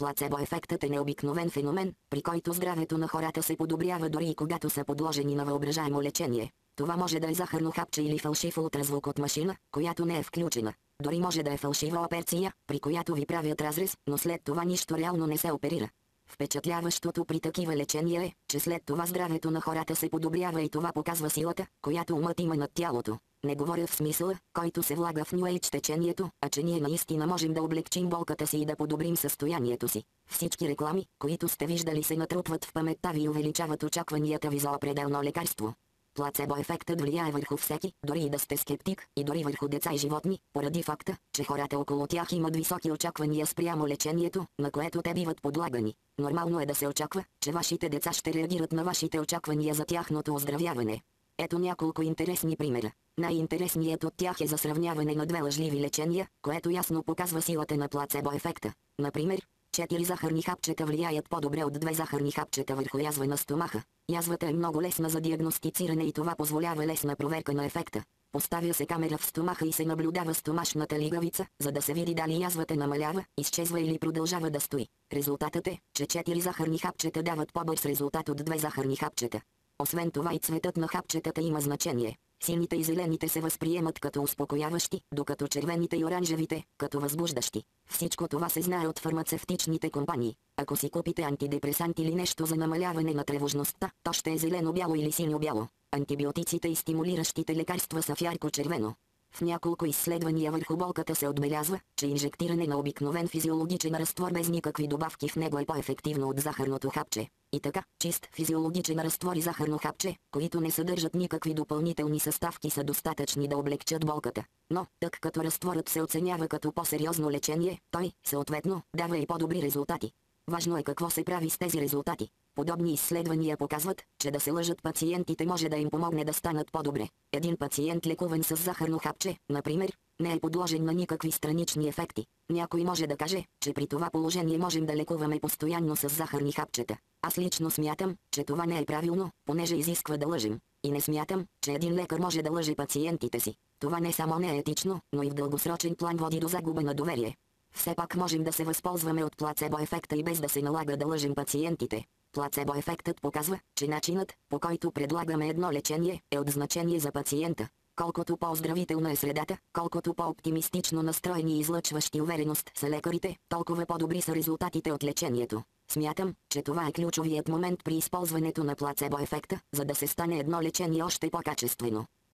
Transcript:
Плацебо-ефектът е необикновен феномен, при който здравето на хората се подобрява дори и когато са подложени на въображаемо лечение. Това може да е захарно хапче или фалшив ултразвук от машина, която не е включена. Дори може да е фалшива операция, при която ви правят разрез, но след това нищо реално не се оперира. Впечатляващото при такива лечения е, че след това здравето на хората се подобрява и това показва силата, която умът има над тялото. Не говоря в смисъла, който се влага в New Age течението, а че ние наистина можем да облегчим болката си и да подобрим състоянието си. Всички реклами, които сте виждали, се натрупват в паметта ви и увеличават очакванията ви за определено лекарство. Плацебо-ефектът влияе върху всеки, дори и да сте скептик, и дори върху деца и животни, поради факта, че хората около тях имат високи очаквания спрямо лечението, на което те биват подлагани. Нормално е да се очаква, че вашите деца ще реагират на вашите очаквания за тяхното оздравяване. Ето няколко интересни примера. Най-интересният от тях е за сравняване на две лъжливи лечения, което ясно показва силата на плацебо-ефекта. Например, 4 захарни хапчета влияят по-добре от 2 захарни хапчета върху язва на стомаха. Язвата е много лесна за диагностициране и това позволява лесна проверка на ефекта. Поставя се камера в стомаха и се наблюдава стомашната лигавица, за да се види дали язвата намалява, изчезва или продължава да стои. Резултатът е, че 4 захарни хапчета дават по-бърз резултат от 2 захарни хапчета. Освен това и цветът на хапчетата има значение. Сините и зелените се възприемат като успокояващи, докато червените и оранжевите – като възбуждащи. Всичко това се знае от фармацевтичните компании. Ако си купите антидепресант или нещо за намаляване на тревожността, то ще е зелено-бяло или синьо-бяло. Антибиотиците и стимулиращите лекарства са в ярко-червено. В няколко изследвания върху болката се отбелязва, че инжектиране на обикновен физиологичен разтвор без никакви добавки в него е по-ефективно от захарното хапче. И така, чист физиологичен разтвор и захарно хапче, които не съдържат никакви допълнителни съставки, са достатъчни да облегчат болката. Но, тък като разтворът се оценява като по-сериозно лечение, той, съответно, дава и по-добри резултати. Важно е какво се прави с тези резултати. Подобни изследвания показват, че да се лъжат пациентите може да им помогне да станат по-добре. Един пациент лекуван с захарно хапче, например, не е подложен на никакви странични ефекти. Някой може да каже, че при това положение можем да лекуваме постоянно с захарни хапчета. Аз лично смятам, че това не е правилно, понеже изисква да лъжем. И не смятам, че един лекар може да лъже пациентите си. Това не само не е етично, но и в дългосрочен план води до загуба на доверие. Все пак можем да се възползваме от плацебо-ефекта и без да се налага да лъжем пациентите. Плацебо-ефектът показва, че начинът, по който предлагаме едно лечение, е от значение за пациента. Колкото по-оздравителна е средата, колкото по-оптимистично настроени и излъчващи увереност са лекарите, толкова по-добри са резултатите от лечението. Смятам, че това е ключовият момент при използването на плацебо-ефекта, за да се стане едно лечение още по-качествено.